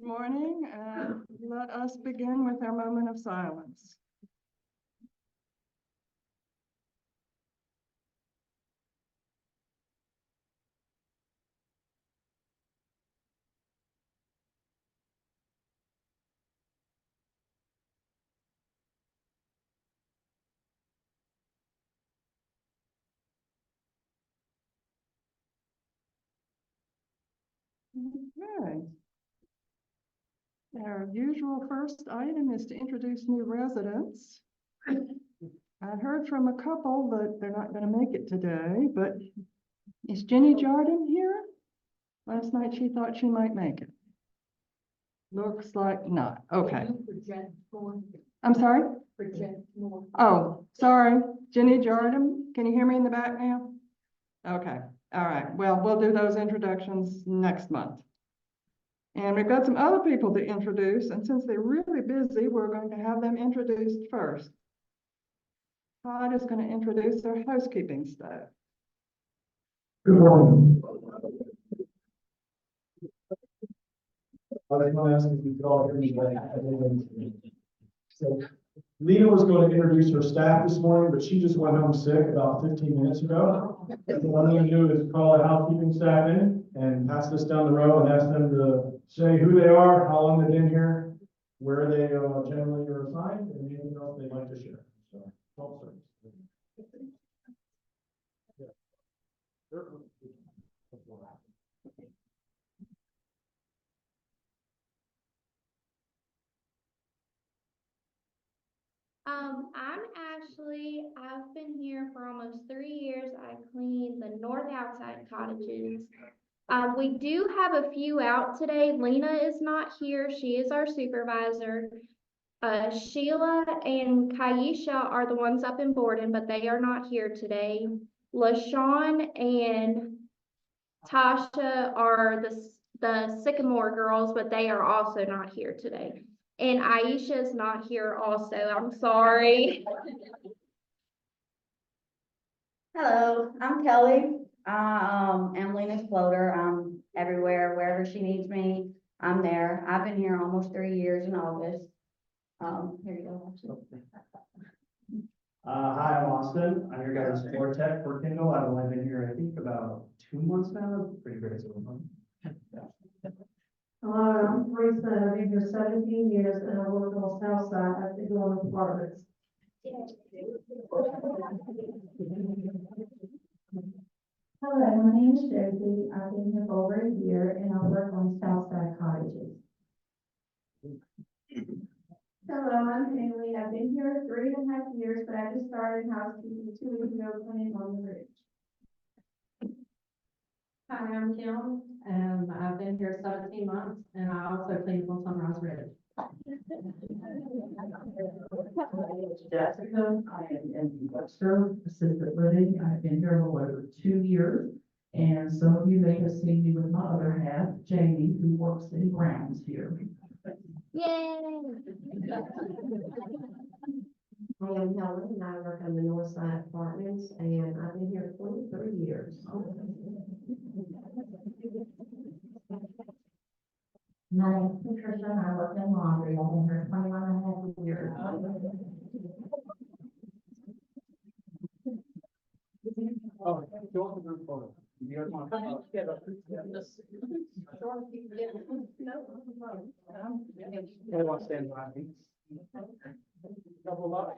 Morning, and let us begin with our moment of silence. Okay. Our usual first item is to introduce new residents. I heard from a couple, but they're not going to make it today, but is Jenny Jordan here? Last night she thought she might make it. Looks like not. Okay. I'm sorry? Oh, sorry. Jenny Jordan, can you hear me in the back now? Okay. All right. Well, we'll do those introductions next month. And we've got some other people to introduce, and since they're really busy, we're going to have them introduced first. Todd is going to introduce our housekeeping staff. Good morning. I was going to ask if you could all hear me. So, Lena was going to introduce her staff this morning, but she just went home sick about 15 minutes ago. So what I'm going to do is call our housekeeping staff in and pass this down the row and ask them to say who they are, how long they've been here, where they generally are assigned, and anything else they'd like to share. So, call service. I'm Ashley. I've been here for almost 3 years. I clean the north outside cottages. We do have a few out today. Lena is not here. She is our supervisor. Sheila and Kaisha are the ones up in Borden, but they are not here today. LaShawn and Tasha are the Sycamore girls, but they are also not here today. And Aisha is not here also. I'm sorry. Hello, I'm Kelly. I'm Lena's floater. I'm everywhere, wherever she needs me, I'm there. I've been here almost 3 years in August. Here you go. Hi, I'm Austin. I'm your guys' floor tech for Kendall. I've only been here, I think, about 2 months now. Pretty great so far. Hello, I'm Teresa. I've been here 17 years and I work on the south side at the Dorm Apartments. Hello, my name is Josie. I've been here for over a year and I work on south side cottages. Hello, I'm Haley. I've been here 3.5 years, but I just started housekeeping 2 weeks ago cleaning on the ridge. Hi, I'm Kim, and I've been here 17 months, and I also clean on Sunrise Ridge. My name is Jessica. I am in Webster Assisted Living. I've been here a little over 2 years. And some of you may have seen me with my other half, Jamie, who works in grounds here. Yay! I am Helen, and I work on the North Side Apartments, and I've been here 23 years. My name is Patricia, and I work in laundry. I've been here 21.5 years. Oh, go on the group photo. You guys want to I want to stand by me. Double up.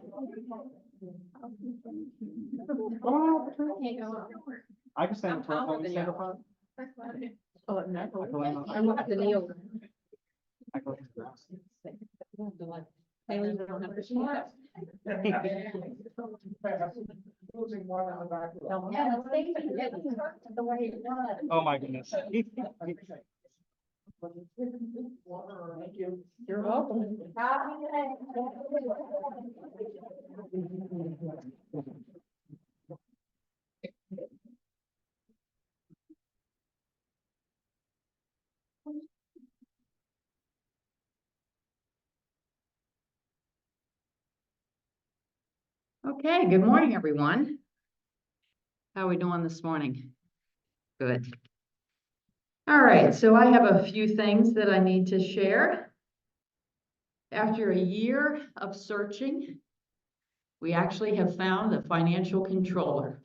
I can stand front. I can stand up front. Oh, no. I'm not the Neil. I go to the grass. Haley, you don't have to share. Losing one on the back. Yeah, the way it was. Oh, my goodness. Thank you. You're welcome. Okay, good morning, everyone. How are we doing this morning? Good. All right, so I have a few things that I need to share. After a year of searching, we actually have found a financial controller.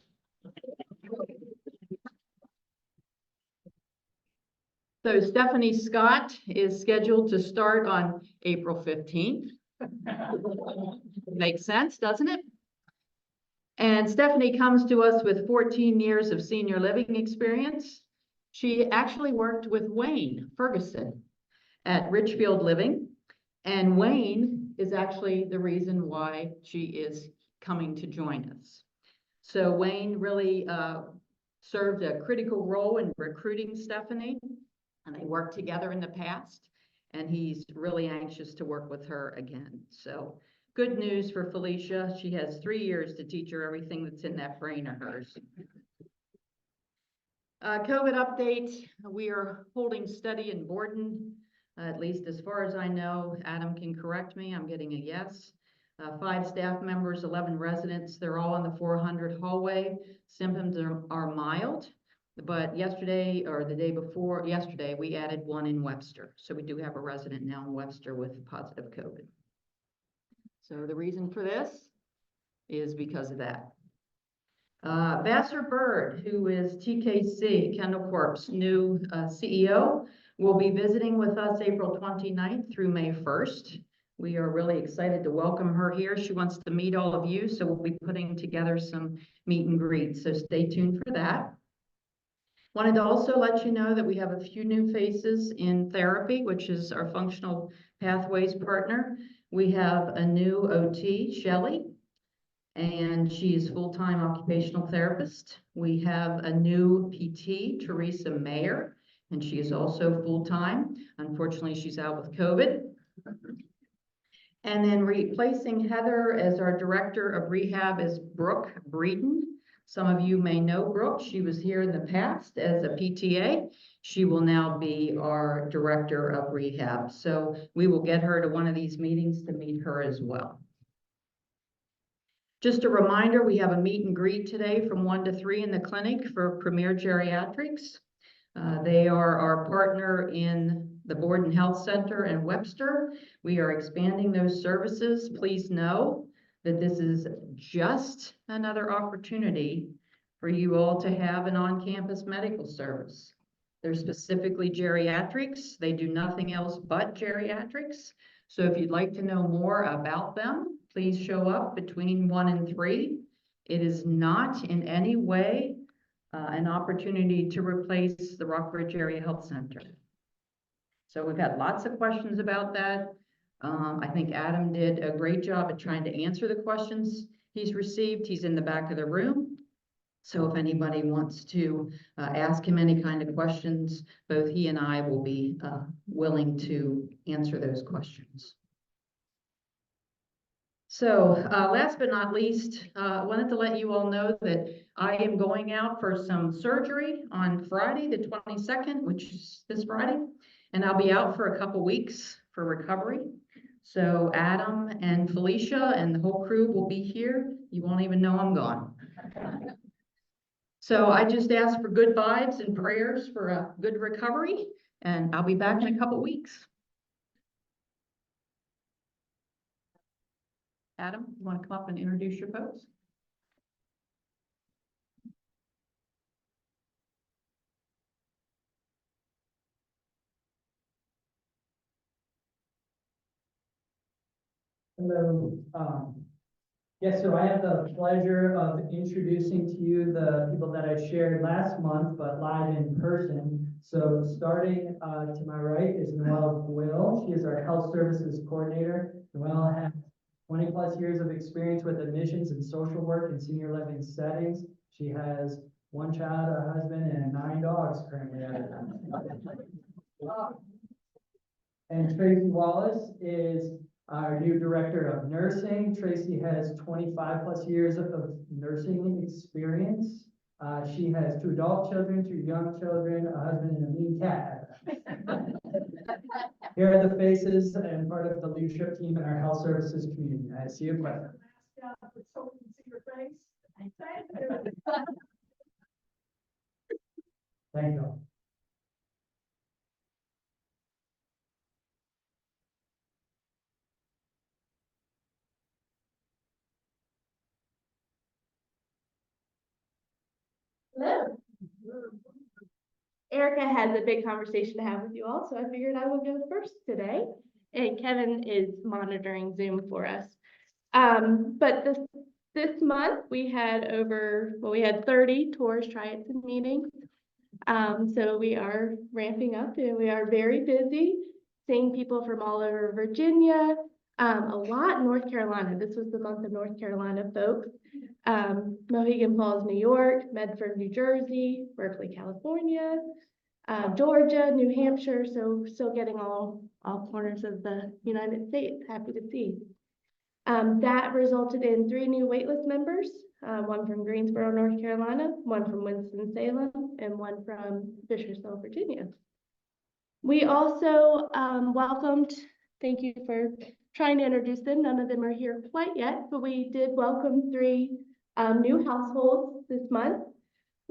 So Stephanie Scott is scheduled to start on April 15th. Makes sense, doesn't it? And Stephanie comes to us with 14 years of senior living experience. She actually worked with Wayne Ferguson at Richfield Living. And Wayne is actually the reason why she is coming to join us. So Wayne really served a critical role in recruiting Stephanie, and they worked together in the past, and he's really anxious to work with her again. So good news for Felicia. She has 3 years to teach her everything that's in that brain of hers. COVID update, we are holding steady in Borden, at least as far as I know. Adam can correct me, I'm getting a yes. 5 staff members, 11 residents, they're all in the 400 hallway. Symptoms are mild, but yesterday or the day before yesterday, we added 1 in Webster. So we do have a resident now in Webster with positive COVID. So the reason for this is because of that. Vassar Bird, who is TKC, Kendall Corp's new CEO, will be visiting with us April 29th through May 1st. We are really excited to welcome her here. She wants to meet all of you, so we'll be putting together some meet and greets, so stay tuned for that. Wanted to also let you know that we have a few new faces in therapy, which is our Functional Pathways partner. We have a new OT, Shelley, and she is full-time occupational therapist. We have a new PT, Teresa Mayer, and she is also full-time. Unfortunately, she's out with COVID. And then replacing Heather as our Director of Rehab is Brooke Breeden. Some of you may know Brooke. She was here in the past as a PTA. She will now be our Director of Rehab. So we will get her to one of these meetings to meet her as well. Just a reminder, we have a meet and greet today from 1 to 3 in the clinic for Premier Geriatrics. They are our partner in the Borden Health Center in Webster. We are expanding those services. Please know that this is just another opportunity for you all to have an on-campus medical service. They're specifically geriatrics. They do nothing else but geriatrics. So if you'd like to know more about them, please show up between 1 and 3. It is not in any way an opportunity to replace the Rockbridge Area Health Center. So we've had lots of questions about that. I think Adam did a great job at trying to answer the questions he's received. He's in the back of the room. So if anybody wants to ask him any kind of questions, both he and I will be willing to answer those questions. So last but not least, I wanted to let you all know that I am going out for some surgery on Friday, the 22nd, which is this Friday, and I'll be out for a couple weeks for recovery. So Adam and Felicia and the whole crew will be here. You won't even know I'm gone. So I just ask for good vibes and prayers for a good recovery, and I'll be back in a couple weeks. Adam, you want to come up and introduce your folks? Hello. Yes, so I have the pleasure of introducing to you the people that I shared last month, but live in person. So starting to my right is Noelle Will. She is our Health Services Coordinator. Noelle has 20+ years of experience with admissions and social work in senior living settings. She has 1 child, a husband, and 9 dogs currently at her house. And Tracy Wallace is our new Director of Nursing. Tracy has 25+ years of nursing experience. She has 2 adult children, 2 young children, a husband, and a mean cat. Here are the faces and part of the leadership team in our health services community. I see a question. Thank you. Erica has a big conversation to have with you all, so I figured I would go first today. And Kevin is monitoring Zoom for us. But this month we had we had 30 tours, try-its, and meetings. So we are ramping up and we are very busy, seeing people from all over Virginia, a lot in North Carolina. This was the month of North Carolina folks. Mohegan Falls, New York, Medford, New Jersey, Berkeley, California, Georgia, New Hampshire. So still getting all corners of the United States. Happy to see. That resulted in 3 new waitlist members, one from Greensboro, North Carolina, one from Winston-Salem, and one from Fishersville, Virginia. We also welcomed, thank you for trying to introduce them. None of them are here quite yet, but we did welcome 3 new households this month.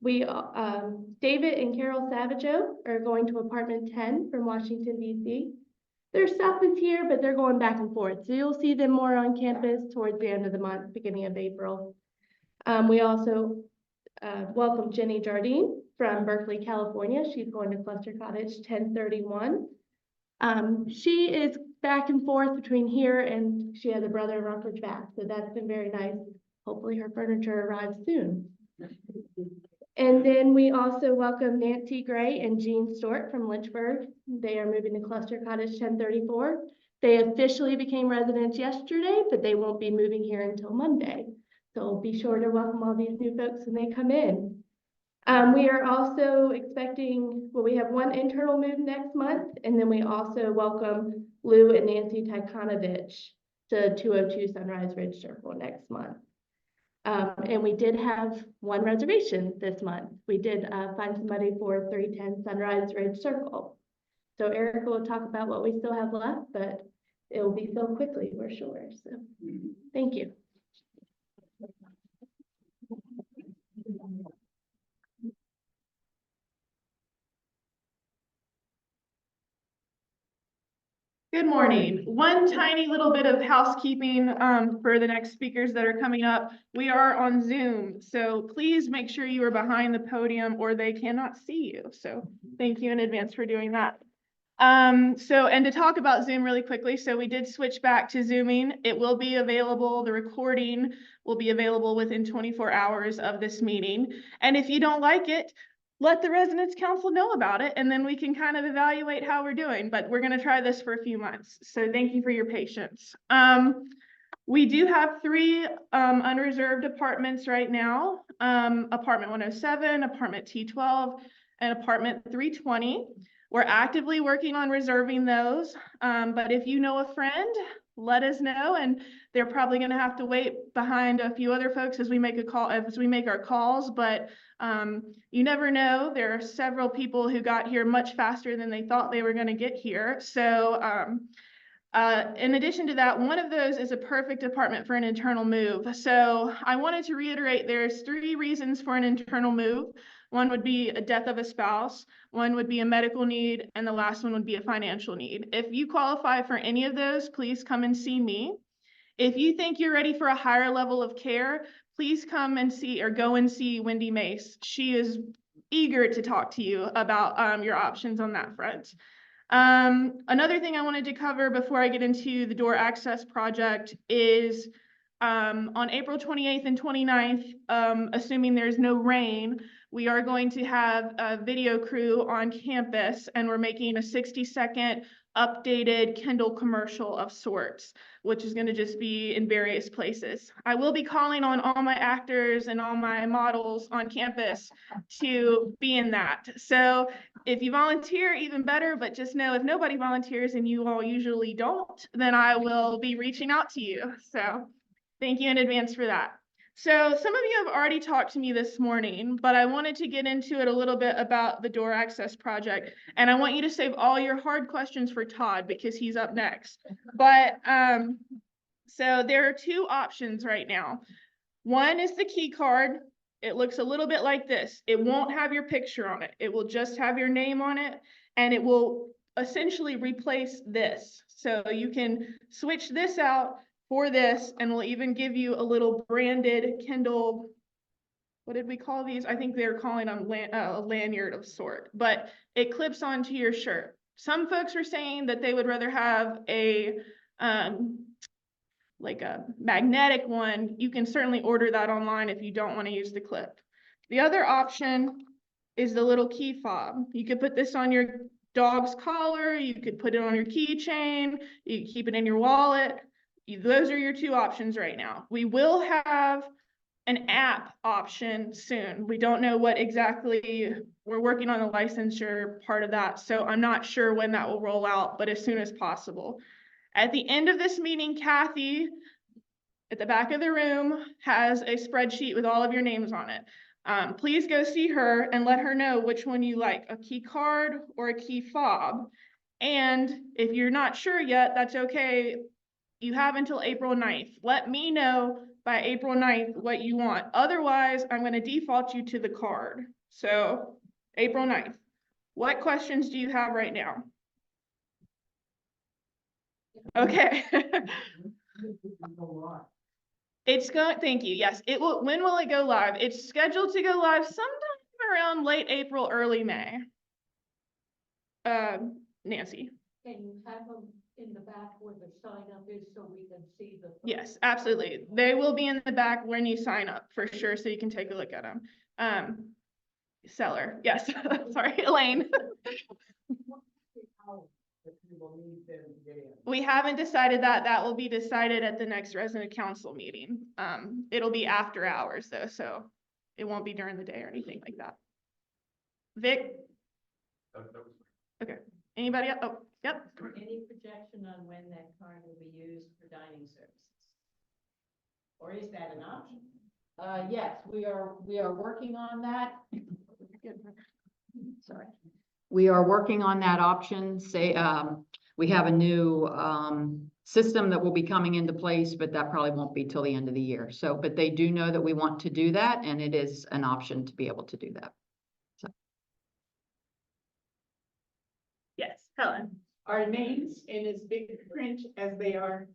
David and Carol Savageau are going to apartment 10 from Washington, D.C. Their stuff is here, but they're going back and forth. So you'll see them more on campus towards the end of the month, beginning of April. We also welcome Jenny Jardine from Berkeley, California. She's going to Cluster Cottage 1031. She is back and forth between here and she has a brother in Rockledge Bath. So that's been very nice. Hopefully her furniture arrives soon. And then we also welcome Nancy Gray and Jean Stort from Lynchburg. They are moving to Cluster Cottage 1034. They officially became residents yesterday, but they won't be moving here until Monday. So be sure to welcome all these new folks when they come in. We are also expecting, well, we have 1 internal move next month, and then we also welcome Lou and Nancy Tykonovich to 202 Sunrise Ridge Circle next month. And we did have 1 reservation this month. We did find somebody for 310 Sunrise Ridge Circle. So Erica will talk about what we still have left, but it will be filled quickly, we're sure. So thank you. Good morning. One tiny little bit of housekeeping for the next speakers that are coming up. We are on Zoom, so please make sure you are behind the podium or they cannot see you. So thank you in advance for doing that. And to talk about Zoom really quickly, so we did switch back to Zooming. It will be available, the recording will be available within 24 hours of this meeting. And if you don't like it, let the residents council know about it, and then we can kind of evaluate how we're doing, but we're gonna try this for a few months. So thank you for your patience. We do have 3 unreserved apartments right now, apartment 107, apartment T12, and apartment 320. We're actively working on reserving those, but if you know a friend, let us know, and they're probably gonna have to wait behind a few other folks as we make our calls, but you never know. There are several people who got here much faster than they thought they were gonna get here. So in addition to that, one of those is a perfect apartment for an internal move. So I wanted to reiterate, there's 3 reasons for an internal move. One would be a death of a spouse, one would be a medical need, and the last one would be a financial need. If you qualify for any of those, please come and see me. If you think you're ready for a higher level of care, please come and see or go and see Wendy Mace. She is eager to talk to you about your options on that front. Another thing I wanted to cover before I get into the door access project is on April 28th and 29th, assuming there's no rain, we are going to have a video crew on campus, and we're making a 60-second updated Kendall commercial of sorts, which is going to just be in various places. I will be calling on all my actors and all my models on campus to be in that. So if you volunteer, even better, but just know if nobody volunteers, and you all usually don't, then I will be reaching out to you. So thank you in advance for that. So some of you have already talked to me this morning, but I wanted to get into it a little bit about the door access project. And I want you to save all your hard questions for Todd because he's up next. But so there are 2 options right now. One is the key card. It looks a little bit like this. It won't have your picture on it. It will just have your name on it, and it will essentially replace this. So you can switch this out for this, and we'll even give you a little branded Kendall what did we call these? I think they were calling them a lanyard of sort, but it clips onto your shirt. Some folks were saying that they would rather have a, like a magnetic one. You can certainly order that online if you don't want to use the clip. The other option is the little key fob. You could put this on your dog's collar, you could put it on your keychain, you can keep it in your wallet. Those are your two options right now. We will have an app option soon. We don't know what exactly, we're working on the licensure part of that, so I'm not sure when that will roll out, but as soon as possible. At the end of this meeting, Kathy, at the back of the room, has a spreadsheet with all of your names on it. Please go see her and let her know which one you like, a key card or a key fob. And if you're not sure yet, that's okay. You have until April 9th. Let me know by April 9th what you want. Otherwise, I'm going to default you to the card. So April 9th. What questions do you have right now? Okay. It's going, thank you. Yes, it will. When will it go live? It's scheduled to go live sometime around late April, early May. Nancy. Can you have them in the back where the sign up is so we can see the? Yes, absolutely. They will be in the back when you sign up for sure, so you can take a look at them. Seller, yes, sorry, Elaine. We haven't decided that. That will be decided at the next resident council meeting. It'll be after hours though, so it won't be during the day or anything like that. Vic? Okay, anybody else? Oh, yep. Any projection on when that card will be used for dining services? Or is that an option? Yes, we are working on that. Sorry. We are working on that option. We have a new system that will be coming into place, but that probably won't be till the end of the year. So, but they do know that we want to do that, and it is an option to be able to do that. So. Yes, Helen. Are names in as big print as they are?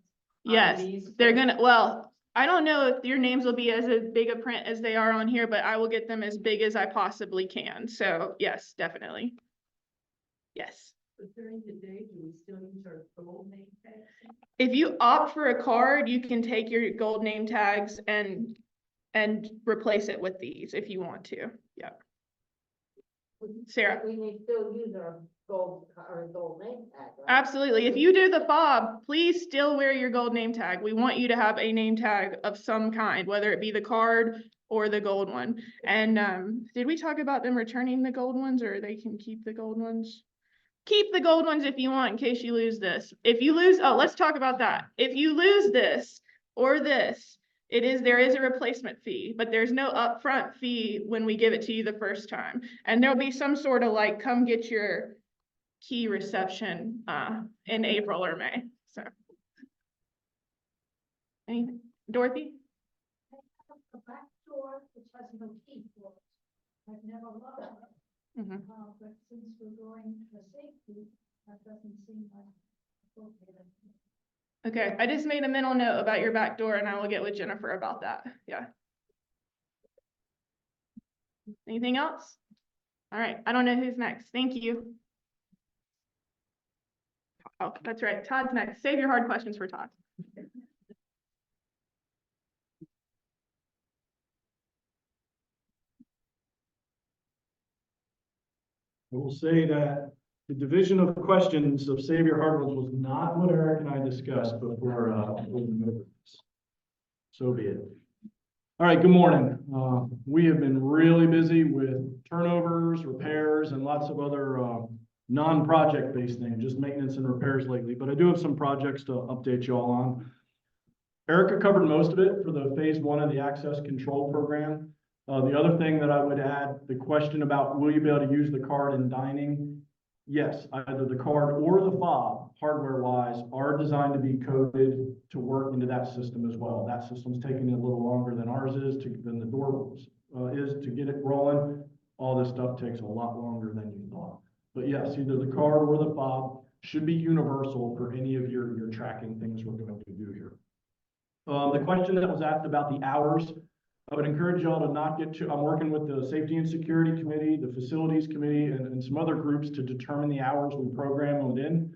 Yes, they're gonna, well, I don't know if your names will be as big a print as they are on here, but I will get them as big as I possibly can. So yes, definitely. Yes. But during the day, do we still use our gold name tags? If you opt for a card, you can take your gold name tags and replace it with these if you want to. Yeah. Sarah. We may still use our gold name tag, right? Absolutely. If you do the fob, please still wear your gold name tag. We want you to have a name tag of some kind, whether it be the card or the gold one. And did we talk about them returning the gold ones, or they can keep the gold ones? Keep the gold ones if you want in case you lose this. If you lose, oh, let's talk about that. If you lose this or this, there is a replacement fee, but there's no upfront fee when we give it to you the first time. And there'll be some sort of like, come get your key reception in April or May. So, anything, Dorothy? I have a back door which has no key for it. I've never loved it. But since we're going for safety, that doesn't seem like appropriate. Okay, I just made a mental note about your back door and I will get with Jennifer about that. Yeah. Anything else? All right, I don't know who's next. Thank you. Oh, that's right. Todd's next. Save your hard questions for Todd. I will say that the division of questions of Save Your Hard Ones was not what Eric and I discussed before, so be it. All right, good morning. We have been really busy with turnovers, repairs, and lots of other non-project based things, just maintenance and repairs lately, but I do have some projects to update you all on. Erica covered most of it for the phase 1 of the access control program. The other thing that I would add, the question about will you be able to use the card in dining? Yes, either the card or the fob, hardware-wise, are designed to be coded to work into that system as well. That system's taking a little longer than ours is, than the door is to get it rolling. All this stuff takes a lot longer than you thought. But yes, either the card or the fob should be universal for any of your tracking things we're going to do here. The question that was asked about the hours, I would encourage y'all to not get too, I'm working with the Safety and Security Committee, the Facilities Committee, and some other groups to determine the hours we program within.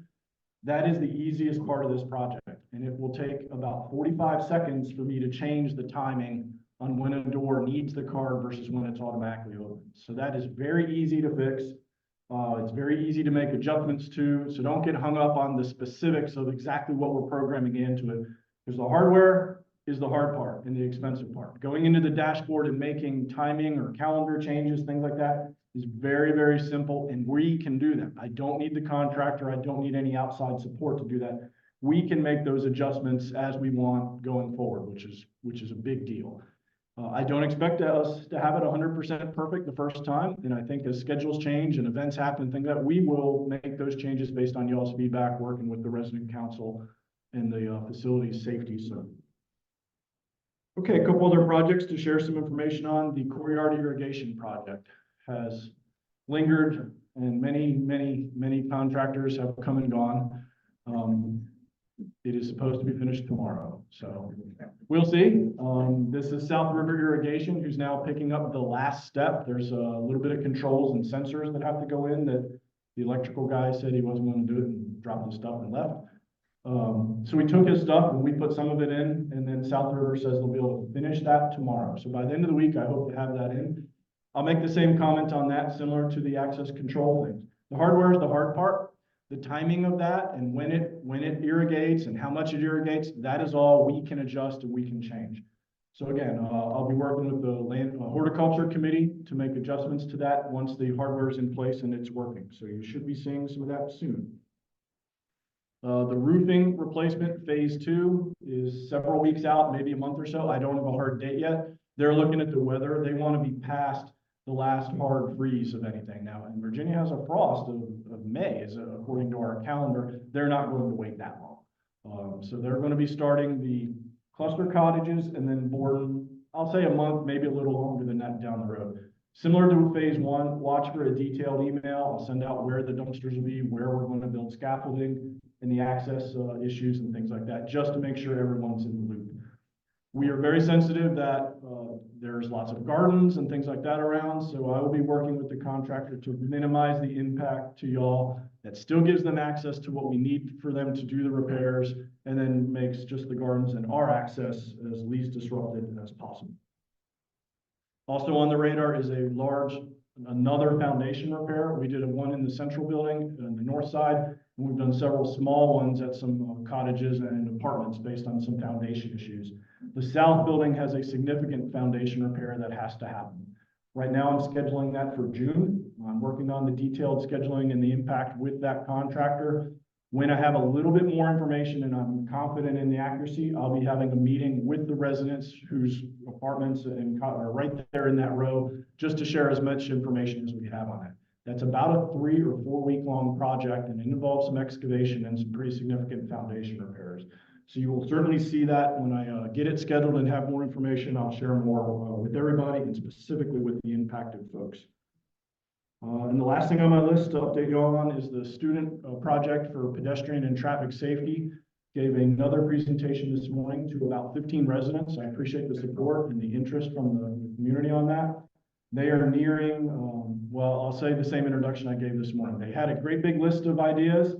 That is the easiest part of this project, and it will take about 45 seconds for me to change the timing on when a door needs the card versus when it's automatically open. So that is very easy to fix. It's very easy to make adjustments to, so don't get hung up on the specifics of exactly what we're programming into it, because the hardware is the hard part and the expensive part. Going into the dashboard and making timing or calendar changes, things like that, is very, very simple, and we can do that. I don't need the contractor. I don't need any outside support to do that. We can make those adjustments as we want going forward, which is a big deal. I don't expect us to have it 100% perfect the first time, and I think as schedules change and events happen, things that we will make those changes based on y'all's feedback, working with the resident council and the facilities safety. So, okay, a couple other projects to share some information on. The Courtyard Irrigation Project has lingered, and many contractors have come and gone. It is supposed to be finished tomorrow, so we'll see. This is South River Irrigation, who's now picking up the last step. There's a little bit of controls and sensors that have to go in that the electrical guy said he wasn't going to do it and dropped the stuff and left. So we took his stuff and we put some of it in, and then South River says they'll be able to finish that tomorrow. So by the end of the week, I hope to have that in. I'll make the same comment on that, similar to the access control thing. The hardware is the hard part. The timing of that and when it irrigates and how much it irrigates, that is all we can adjust and we can change. So again, I'll be working with the Land Horticulture Committee to make adjustments to that once the hardware is in place and it's working. So you should be seeing some of that soon. The roofing replacement phase 2 is several weeks out, maybe a month or so. I don't have a hard date yet. They're looking at the weather. They want to be past the last hard freeze of anything now. And Virginia has a frost of May, according to our calendar. They're not going to wait that long. So they're going to be starting the cluster cottages and then Borden, I'll say a month, maybe a little longer than that down the road. Similar to phase 1, watch for a detailed email. I'll send out where the dumpsters will be, where we're going to build scaffolding and the access issues and things like that, just to make sure everyone's in the loop. We are very sensitive that there's lots of gardens and things like that around, so I will be working with the contractor to minimize the impact to y'all. That still gives them access to what we need for them to do the repairs, and then makes just the gardens and our access as least disrupted as possible. Also on the radar is another foundation repair. We did one in the central building on the north side, and we've done several small ones at some cottages and apartments based on some foundation issues. The south building has a significant foundation repair that has to happen. Right now, I'm scheduling that for June. I'm working on the detailed scheduling and the impact with that contractor. When I have a little bit more information and I'm confident in the accuracy, I'll be having a meeting with the residents whose apartments are right there in that row, just to share as much information as we have on it. That's about a 3 or 4 week long project, and it involves some excavation and some pretty significant foundation repairs. So you will certainly see that when I get it scheduled and have more information. I'll share more with everybody and specifically with the impacted folks. And the last thing on my list to update you all on is the student project for pedestrian and traffic safety. Gave another presentation this morning to about 15 residents. I appreciate the support and the interest from the community on that. They are nearing, well, I'll say the same introduction I gave this morning. They had a great big list of ideas.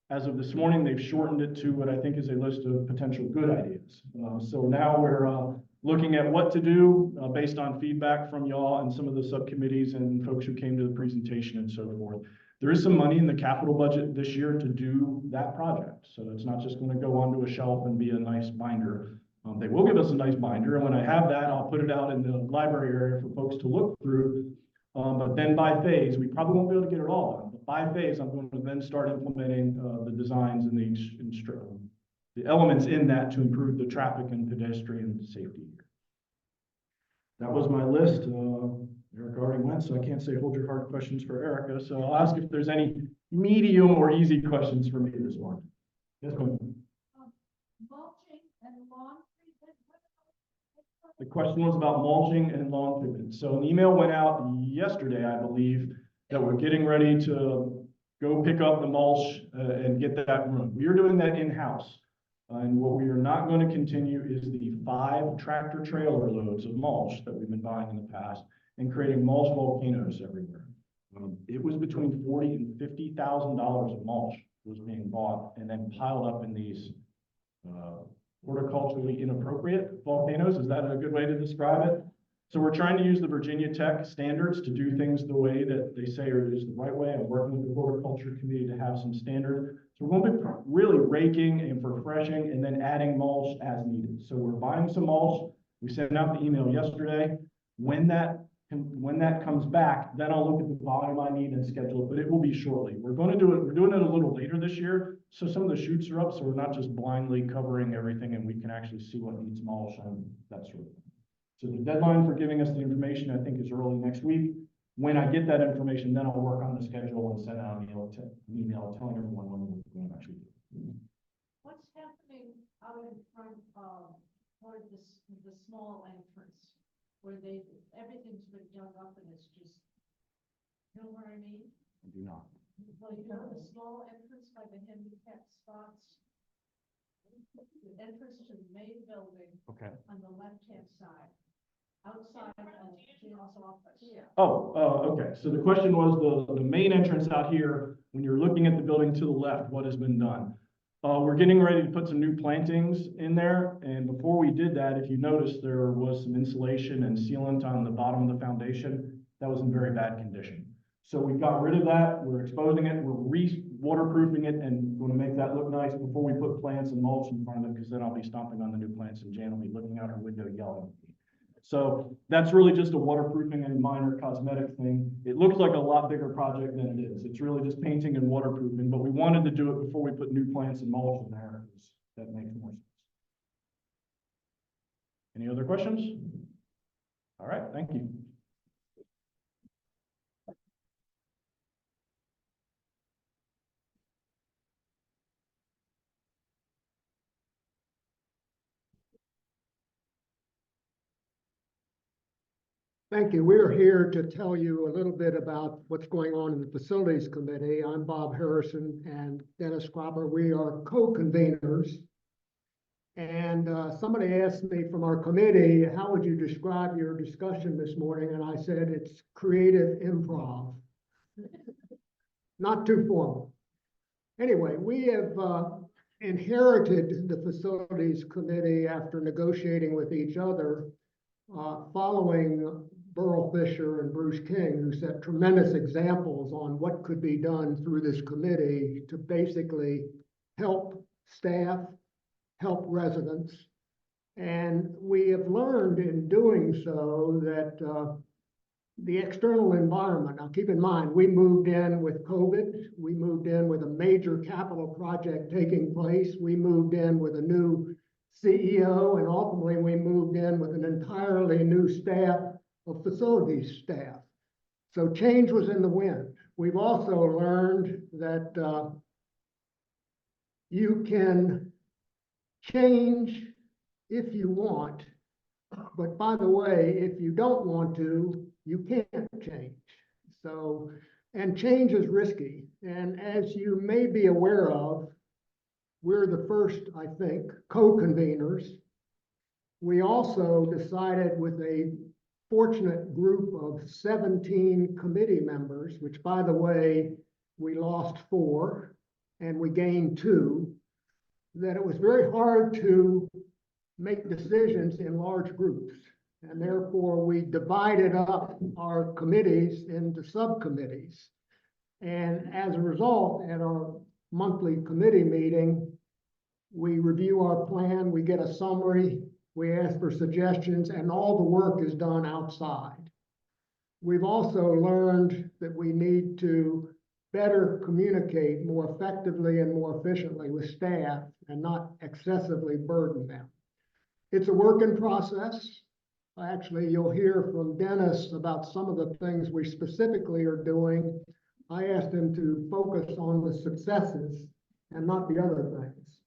As of this morning, they've shortened it to what I think is a list of potential good ideas. So now we're looking at what to do based on feedback from y'all and some of the subcommittees and folks who came to the presentation and so forth. There is some money in the capital budget this year to do that project. So it's not just going to go onto a shelf and be a nice binder. They will give us a nice binder, and when I have that, I'll put it out in the library area for folks to look through. But then by phase, we probably won't be able to get it all done. But by phase, I'm going to then start implementing the designs and the elements in that to improve the traffic and pedestrian safety. That was my list. Eric already went, so I can't say hold your hard questions for Erica. So I'll ask if there's any medium or easy questions for me this morning. Yes, ma'am. Mulching and lawn treatment. The question was about mulching and lawn treatment. So an email went out yesterday, I believe, that we're getting ready to go pick up the mulch and get that room. We are doing that in-house. And what we are not going to continue is the 5 tractor trailer loads of mulch that we've been buying in the past and creating mulch volcanoes everywhere. It was between $40,000 and $50,000 of mulch was being bought and then piled up in these horticulturally inappropriate volcanoes. Is that a good way to describe it? So we're trying to use the Virginia Tech standards to do things the way that they say is the right way. I'm working with the horticulture committee to have some standard. So we're going to be really raking and refreshing and then adding mulch as needed. So we're buying some mulch. We sent out the email yesterday. When that comes back, then I'll look at the volume I need and schedule it, but it will be shortly. We're going to do it. We're doing it a little later this year. So some of the shoots are up. So we're not just blindly covering everything and we can actually see what needs mulch and that sort of thing. So the deadline for giving us the information, I think, is early next week. When I get that information, then I'll work on the schedule and send out an email telling everyone when we're going to actually do it. What's happening out in front of, or the small entrance, where everything's been dug up and it's just, you know what I mean? I do not. Well, you know, the small entrance by the handicap spots. The entrance to the main building Okay. on the left-hand side, outside of Jim's office. Yeah. Okay. So the question was the main entrance out here, when you're looking at the building to the left, what has been done? We're getting ready to put some new plantings in there. And before we did that, if you notice, there was some insulation and sealant on the bottom of the foundation that was in very bad condition. So we got rid of that. We're exposing it. We're waterproofing it and going to make that look nice before we put plants and mulch in front of it, because then I'll be stomping on the new plants and Jan will be looking out her window yelling at me. So that's really just a waterproofing and minor cosmetic thing. It looks like a lot bigger project than it is. It's really just painting and waterproofing, but we wanted to do it before we put new plants and mulch in there, because that makes more sense. Any other questions? All right, thank you. Thank you. We're here to tell you a little bit about what's going on in the Facilities Committee. I'm Bob Harrison and Dennis Cropper. We are co-conveners. And somebody asked me from our committee, how would you describe your discussion this morning? And I said, it's creative improv. Not too formal. Anyway, we have inherited the Facilities Committee after negotiating with each other following Burl Fisher and Bruce King, who set tremendous examples on what could be done through this committee to basically help staff, help residents. And we have learned in doing so that the external environment, now keep in mind, we moved in with COVID, we moved in with a major capital project taking place, we moved in with a new CEO, and ultimately we moved in with an entirely new staff of facilities staff. So change was in the wind. We've also learned that you can change if you want, but by the way, if you don't want to, you can't change. So, and change is risky. And as you may be aware of, we're the first, I think, co-conveners. We also decided with a fortunate group of 17 committee members, which by the way, we lost 4 and we gained 2, that it was very hard to make decisions in large groups. And therefore we divided up our committees into subcommittees. And as a result, at our monthly committee meeting, we review our plan, we get a summary, we ask for suggestions, and all the work is done outside. We've also learned that we need to better communicate more effectively and more efficiently with staff and not excessively burden them. It's a work in process. Actually, you'll hear from Dennis about some of the things we specifically are doing. I asked him to focus on the successes and not the other things.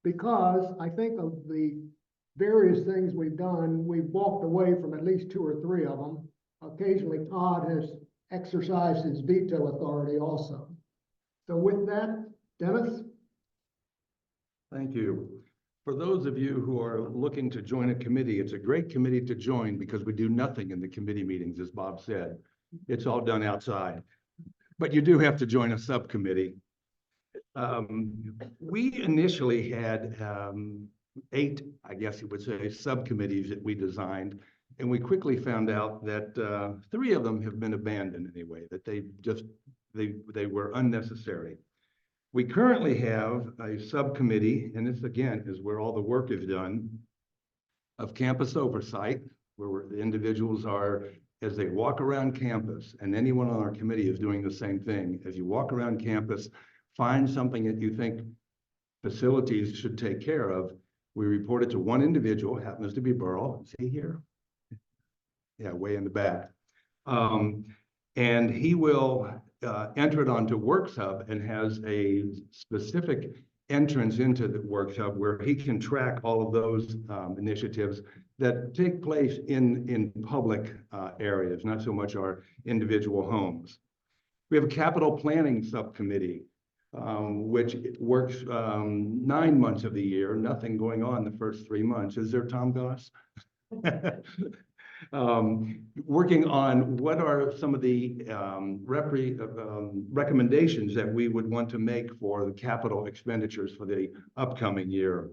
Because I think of the various things we've done, we've walked away from at least 2 or 3 of them. Occasionally, Todd has exercised his veto authority also. So with that, Dennis? Thank you. For those of you who are looking to join a committee, it's a great committee to join because we do nothing in the committee meetings, as Bob said. It's all done outside. But you do have to join a subcommittee. We initially had 8, I guess you would say, subcommittees that we designed. And we quickly found out that 3 of them have been abandoned anyway, that they were unnecessary. We currently have a subcommittee, and this again is where all the work is done, of campus oversight, where the individuals are, as they walk around campus, and anyone on our committee is doing the same thing. As you walk around campus, find something that you think facilities should take care of. We report it to one individual, happens to be Burl. Is he here? Yeah, way in the back. And he will enter it onto WorksHub and has a specific entrance into the WorksHub where he can track all of those initiatives that take place in public areas, not so much our individual homes. We have a capital planning subcommittee, which works 9 months of the year, nothing going on the first 3 months. Is there, Tom Goss? Working on what are some of the recommendations that we would want to make for the capital expenditures for the upcoming year.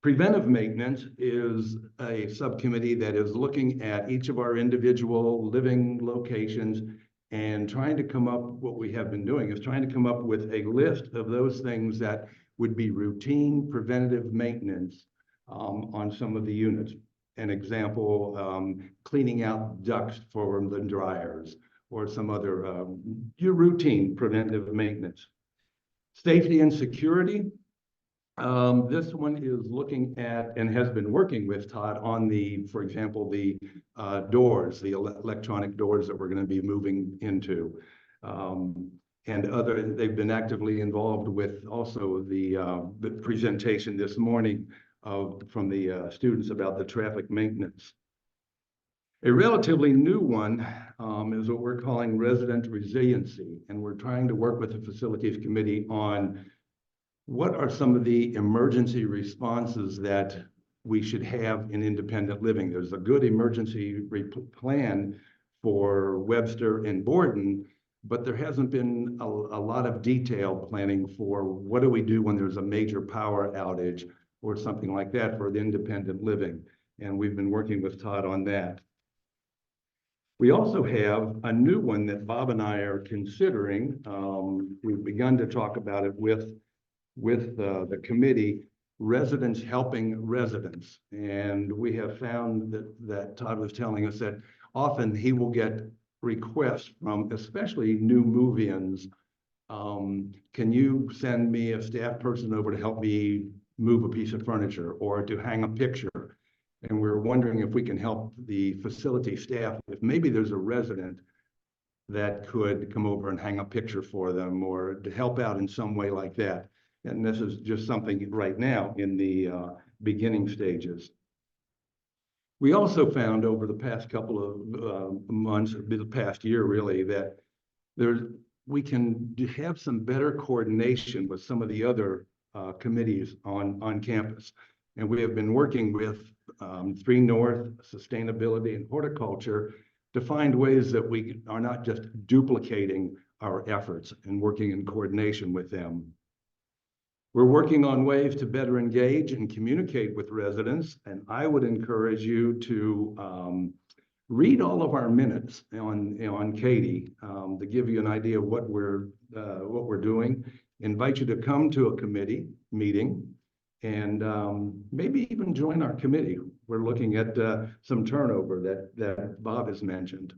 Preventive maintenance is a subcommittee that is looking at each of our individual living locations and trying to come up, what we have been doing is trying to come up with a list of those things that would be routine preventative maintenance on some of the units. An example, cleaning out ducts for the dryers or some other your routine preventive maintenance. Safety and security. This one is looking at and has been working with Todd on the, for example, the doors, the electronic doors that we're going to be moving into. And they've been actively involved with also the presentation this morning from the students about the traffic maintenance. A relatively new one is what we're calling resident resiliency. And we're trying to work with the facilities committee on what are some of the emergency responses that we should have in independent living. There's a good emergency plan for Webster and Borden, but there hasn't been a lot of detailed planning for what do we do when there's a major power outage or something like that for the independent living. And we've been working with Todd on that. We also have a new one that Bob and I are considering. We've begun to talk about it with the committee, residents helping residents. And we have found that Todd was telling us that often he will get requests from especially new move-ins. Can you send me a staff person over to help me move a piece of furniture or to hang a picture? And we're wondering if we can help the facility staff, if maybe there's a resident that could come over and hang a picture for them or to help out in some way like that. And this is just something right now in the beginning stages. We also found over the past couple of months, the past year really, that we can have some better coordination with some of the other committees on campus. And we have been working with 3 North, Sustainability and Horticulture to find ways that we are not just duplicating our efforts and working in coordination with them. We're working on ways to better engage and communicate with residents, and I would encourage you to read all of our minutes on Katie to give you an idea of what we're doing. Invite you to come to a committee meeting and maybe even join our committee. We're looking at some turnover that Bob has mentioned.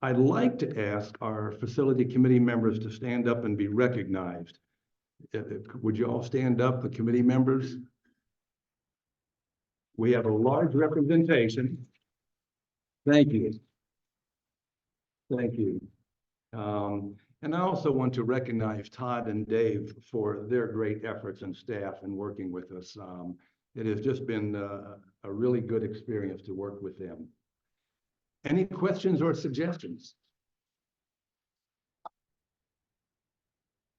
I'd like to ask our facility committee members to stand up and be recognized. Would you all stand up, the committee members? We have a large representation. Thank you. Thank you. And I also want to recognize Todd and Dave for their great efforts and staff in working with us. It has just been a really good experience to work with them. Any questions or suggestions?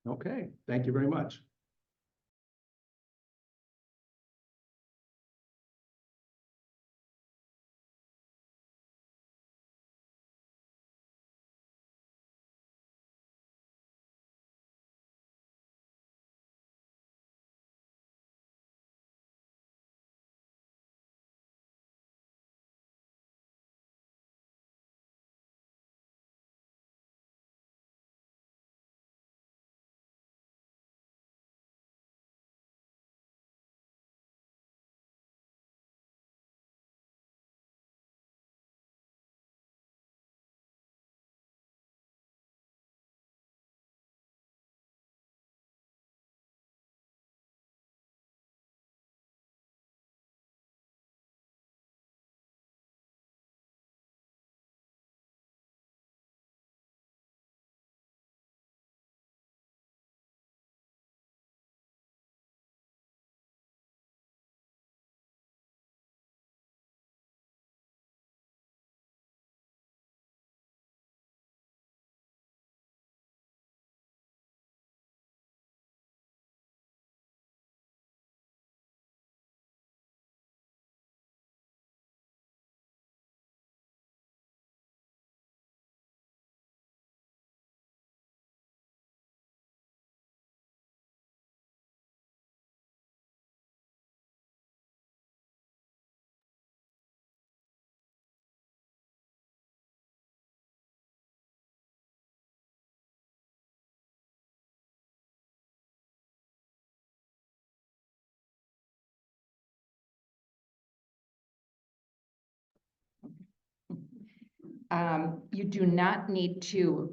Okay, thank you very much. You do not need to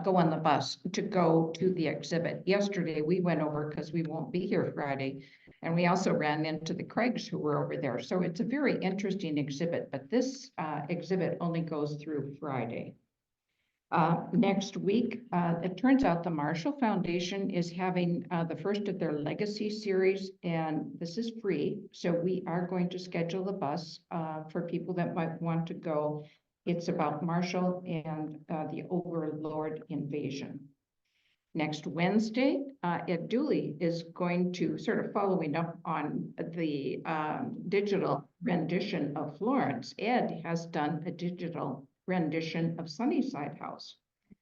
go on the bus to go to the exhibit. Yesterday, we went over because we won't be here Friday. And we also ran into the Craigs who were over there. So it's a very interesting exhibit, but this exhibit only goes through Friday. Next week, it turns out the Marshall Foundation is having the first of their legacy series, and this is free. So we are going to schedule a bus for people that might want to go. It's about Marshall and the Overlord invasion. Next Wednesday, Ed Dooley is going to, sort of following up on the digital rendition of Florence. Ed has done a digital rendition of Sunnyside House.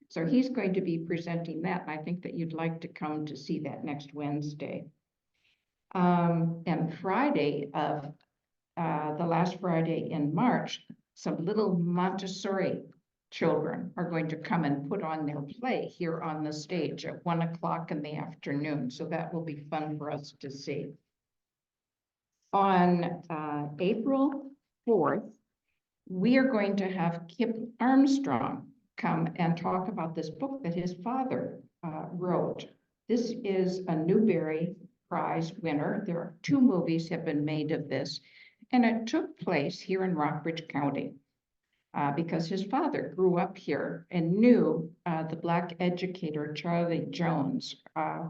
So he's going to be presenting that, and I think that you'd like to come to see that next Wednesday. And Friday of the last Friday in March, some little Montessori children are going to come and put on their play here on the stage at 1 o'clock in the afternoon. So that will be fun for us to see. On April 4th, we are going to have Kip Armstrong come and talk about this book that his father wrote. This is a Newbery Prize winner. There are 2 movies have been made of this, and it took place here in Rockbridge County because his father grew up here and knew the Black educator Charlie Jones,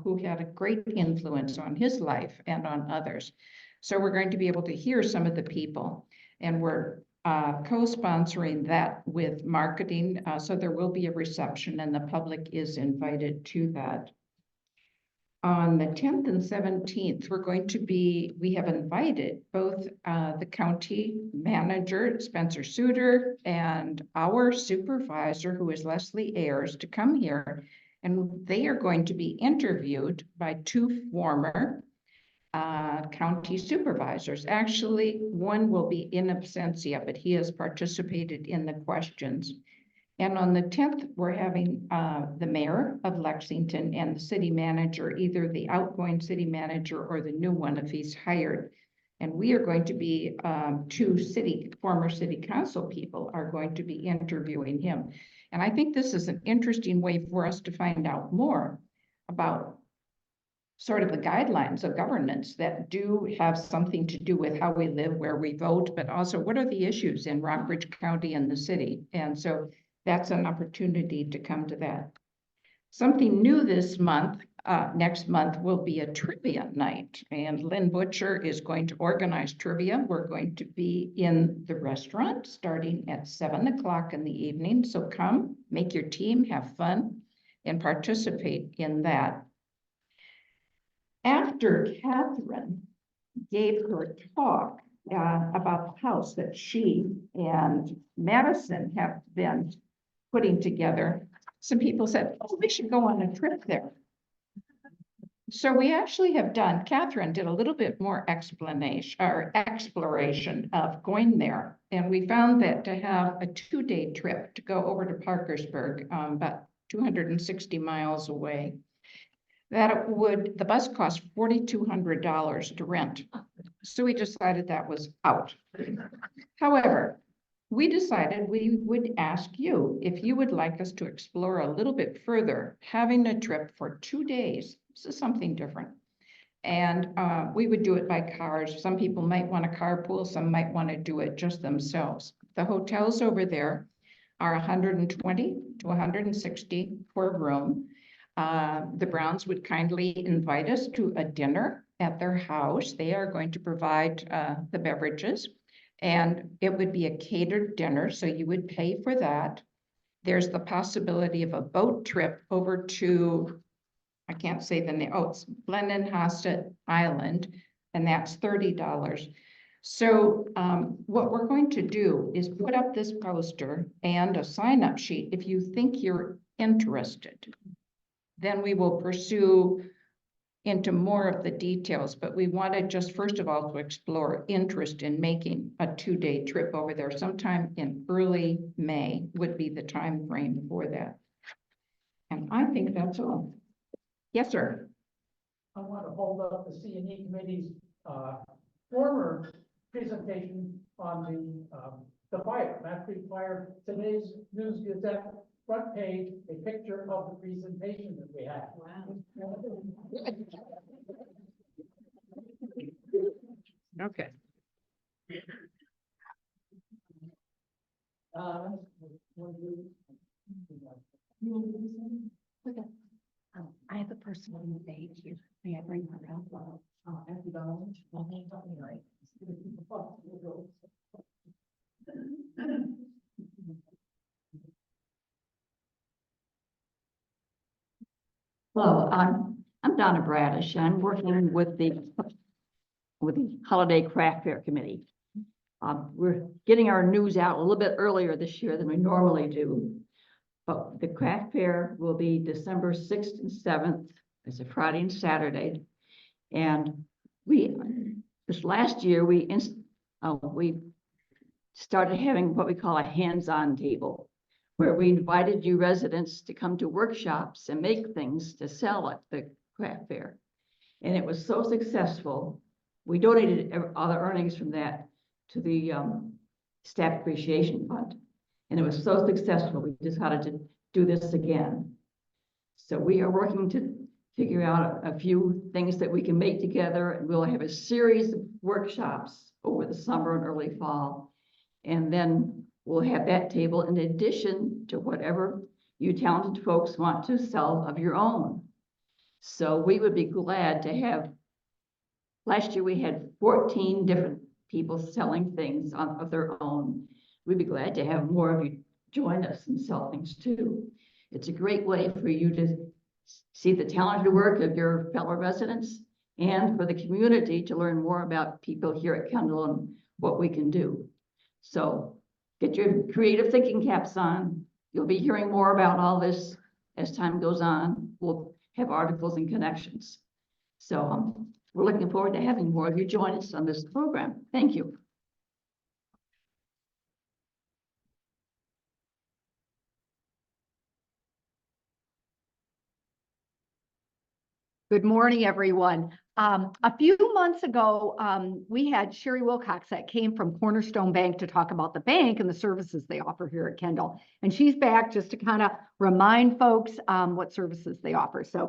who had a great influence on his life and on others. So we're going to be able to hear some of the people, and we're co-sponsoring that with marketing. So there will be a reception and the public is invited to that. On the 10th and 17th, we have invited both the county manager, Spencer Suter, and our supervisor, who is Leslie Ayers, to come here. And they are going to be interviewed by 2 former county supervisors. Actually, one will be in absentia, but he has participated in the questions. And on the 10th, we're having the mayor of Lexington and the city manager, either the outgoing city manager or the new one if he's hired. And we are going to be 2 former city council people are going to be interviewing him. And I think this is an interesting way for us to find out more about sort of the guidelines of governance that do have something to do with how we live, where we vote, but also what are the issues in Rockbridge County and the city. And so that's an opportunity to come to that. Something new this month, next month will be a trivia night, and Lynn Butcher is going to organize trivia. We're going to be in the restaurant starting at 7 o'clock in the evening. So come, make your team, have fun, and participate in that. After Catherine gave her talk about the house that she and Madison have been putting together, some people said, oh, we should go on a trip there. So we actually have done, Catherine did a little bit more explanation or exploration of going there. And we found that to have a 2-day trip to go over to Parkersburg, about 260 miles away, that the bus cost $4,200 to rent. So we decided that was out. However, we decided we would ask you if you would like us to explore a little bit further, having a trip for 2 days. This is something different. And we would do it by cars. Some people might want to carpool, some might want to do it just themselves. The hotels over there are 120 to 160 per room. The Browns would kindly invite us to a dinner at their house. They are going to provide the beverages, and it would be a catered dinner, so you would pay for that. There's the possibility of a boat trip over to, I can't say the name, oh, it's Blendenhasset Island, and that's $30. So what we're going to do is put up this poster and a sign-up sheet. If you think you're interested, then we will pursue into more of the details, but we wanted just first of all to explore interest in making a 2-day trip over there. Sometime in early May would be the time frame for that. And I think that's all. Yes, sir. I want to hold up the C&E committee's former presentation on the fire, Matt Creek fire. Today's News Gazette front page, a picture of the presentation that we had. Wow. Okay. Okay. I have a person on the page here. May I bring her up? Hello, I'm Donna Bradish. I'm working with the Holiday Craft Fair Committee. We're getting our news out a little bit earlier this year than we normally do. But the craft fair will be December 6th and 7th. It's a Friday and Saturday. And this last year, we started having what we call a hands-on table, where we invited you residents to come to workshops and make things to sell at the craft fair. And it was so successful, we donated all the earnings from that to the Staff Appreciation Fund. And it was so successful, we decided to do this again. So we are working to figure out a few things that we can make together, and we'll have a series of workshops over the summer and early fall. And then we'll have that table in addition to whatever you talented folks want to sell of your own. So we would be glad to have, last year we had 14 different people selling things of their own. We'd be glad to have more of you join us and sell things too. It's a great way for you to see the talented work of your fellow residents and for the community to learn more about people here at Kendall and what we can do. So get your creative thinking caps on. You'll be hearing more about all this as time goes on. We'll have articles and connections. So we're looking forward to having more of you join us on this program. Thank you. Good morning, everyone. A few months ago, we had Sherry Wilcox that came from Cornerstone Bank to talk about the bank and the services they offer here at Kendall. And she's back just to kind of remind folks what services they offer. So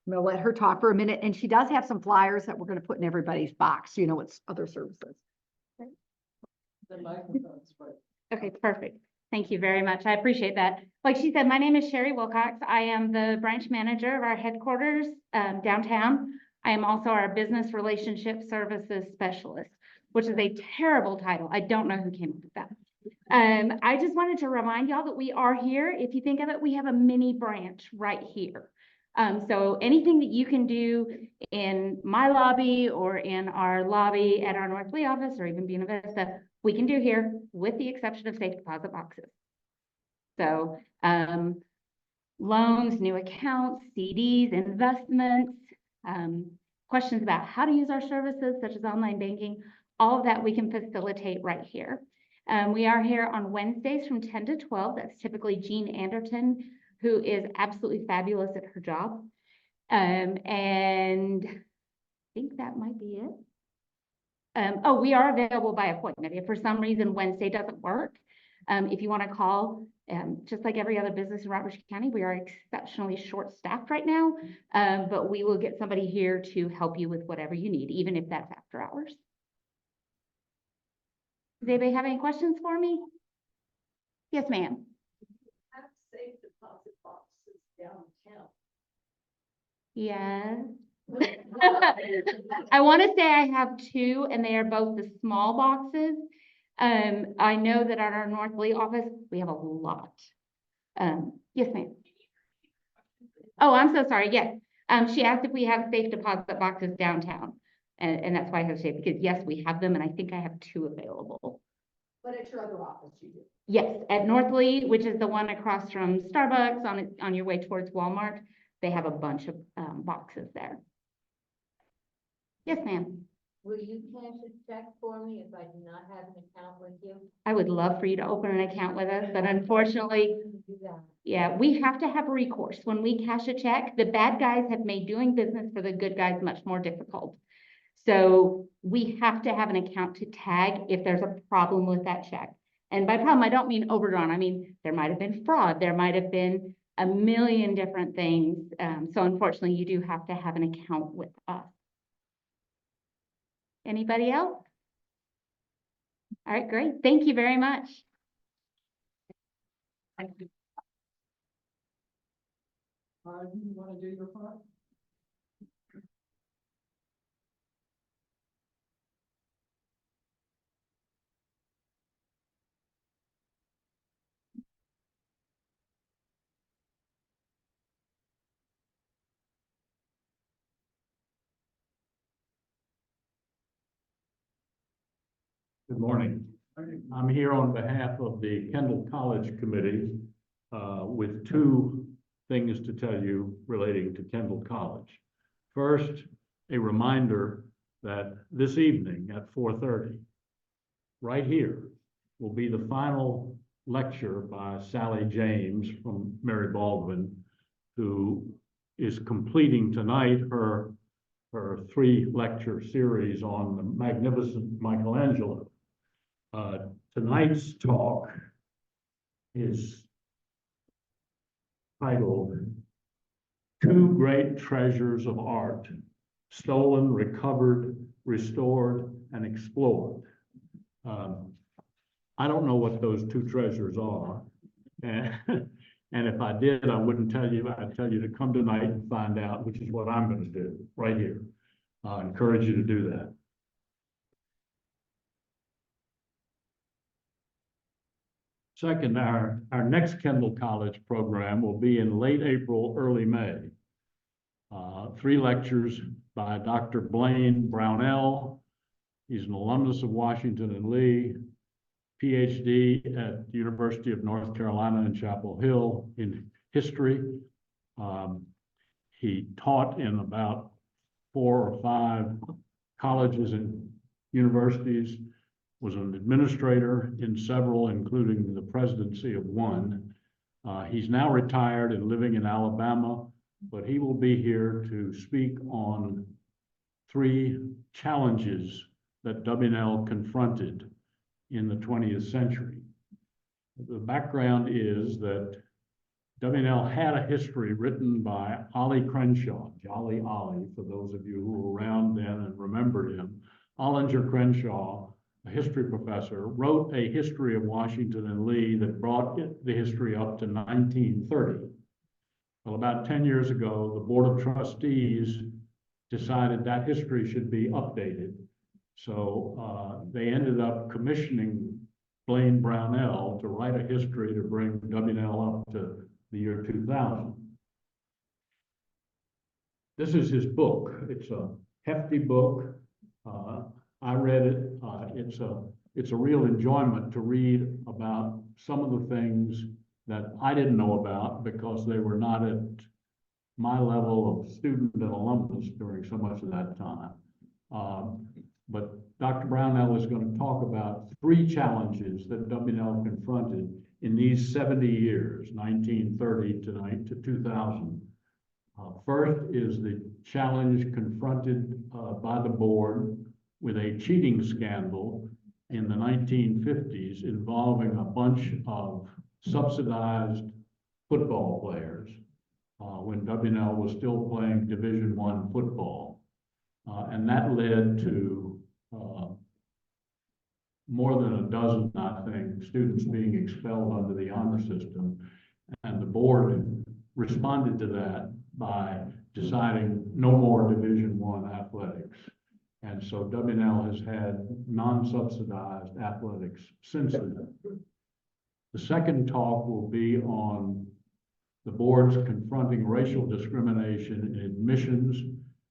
I'm going to let her talk for a minute. And she does have some flyers that we're going to put in everybody's box, so you know what's other services. Okay, perfect. Thank you very much. I appreciate that. Like she said, my name is Sherry Wilcox. I am the branch manager of our headquarters downtown. I am also our business relationship services specialist, which is a terrible title. I don't know who came up with that. I just wanted to remind y'all that we are here. If you think of it, we have a mini branch right here. So anything that you can do in my lobby or in our lobby at our North Lee office or even Buena Vista, we can do here with the exception of safe deposit boxes. So, loans, new accounts, CDs, investments, questions about how to use our services such as online banking, all of that we can facilitate right here. We are here on Wednesdays from 10 to 12. That's typically Jean Anderton, who is absolutely fabulous at her job. And I think that might be it. Oh, we are available by appointment. If for some reason Wednesday doesn't work, if you want to call, just like every other business in Robertson County, we are exceptionally short-staffed right now, but we will get somebody here to help you with whatever you need, even if that's after hours. Does anybody have any questions for me? Yes, ma'am. Have safe deposit boxes downtown. Yes. I want to say I have two, and they are both the small boxes. I know that at our North Lee office, we have a lot. Yes, ma'am. Oh, I'm so sorry. Yes. She asked if we have safe deposit boxes downtown. And that's why I hesitate, because yes, we have them, and I think I have two available. But at your other office, you do. Yes, at North Lee, which is the one across from Starbucks on your way towards Walmart, they have a bunch of boxes there. Yes, ma'am. Will you cash a check for me if I do not have an account with you? I would love for you to open an account with us, but unfortunately, yeah, we have to have recourse. When we cash a check, the bad guys have made doing business for the good guys much more difficult. So we have to have an account to tag if there's a problem with that check. And by problem, I don't mean overdrawn. I mean, there might have been fraud. There might have been a million different things. So unfortunately, you do have to have an account with us. Anybody else? All right, great. Thank you very much. You want to do your part? Good morning. I'm here on behalf of the Kendall College Committee with two things to tell you relating to Kendall College. First, a reminder that this evening at 4:30, right here, will be the final lecture by Sally James from Mary Baldwin, who is completing tonight her 3-lecture series on the magnificent Michelangelo. Tonight's talk is titled Two Great Treasures of Art, Stolen, Recovered, Restored, and Explored. I don't know what those two treasures are. And if I did, I wouldn't tell you. I'd tell you to come tonight and find out, which is what I'm going to do right here. I encourage you to do that. Second, our next Kendall College program will be in late April, early May. 3 lectures by Dr. Blaine Brownell. He's an alumnus of Washington and Lee, PhD at the University of North Carolina in Chapel Hill in history. He taught in about 4 or 5 colleges and universities, was an administrator in several, including the presidency of one. He's now retired and living in Alabama, but he will be here to speak on 3 challenges that W&L confronted in the 20th century. The background is that W&L had a history written by Ollie Crenshaw, Jolly Ollie, for those of you who were around then and remembered him. Ollinger Crenshaw, a history professor, wrote a history of Washington and Lee that brought the history up to 1930. Well, about 10 years ago, the Board of Trustees decided that history should be updated. So they ended up commissioning Blaine Brownell to write a history to bring W&L up to the year 2000. This is his book. It's a hefty book. I read it. It's a real enjoyment to read about some of the things that I didn't know about because they were not at my level of student and alumnus during so much of that time. But Dr. Brownell is going to talk about 3 challenges that W&L confronted in these 70 years, 1930 to 2000. First is the challenge confronted by the board with a cheating scandal in the 1950s involving a bunch of subsidized football players when W&L was still playing Division I football. And that led to more than a dozen, I think, students being expelled under the honor system. And the board responded to that by deciding no more Division I athletics. And so W&L has had non-subsidized athletics since then. The second talk will be on the boards confronting racial discrimination in admissions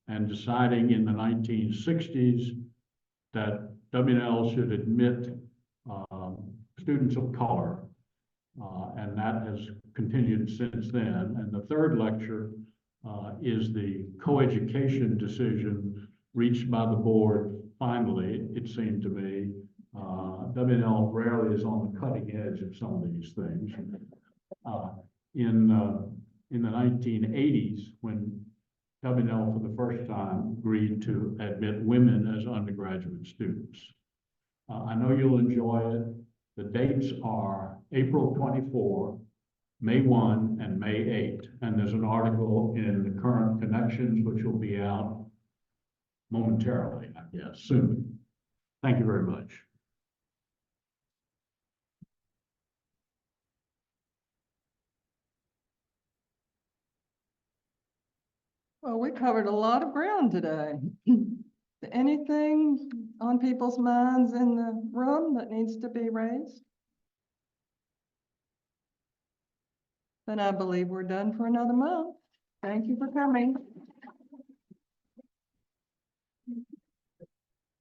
and deciding in the 1960s that W&L should admit students of color, and that has continued since then. And the third lecture is the coeducation decision reached by the board. Finally, it seemed to me, W&L rarely is on the cutting edge of some of these things. In the 1980s, when W&L for the first time agreed to admit women as undergraduate students. I know you'll enjoy it. The dates are April 24, May 1, and May 8. And there's an article in the Current Connections, which will be out momentarily, I guess, soon. Thank you very much. Well, we covered a lot of ground today. Anything on people's minds in the room that needs to be raised? Then I believe we're done for another month. Thank you for coming.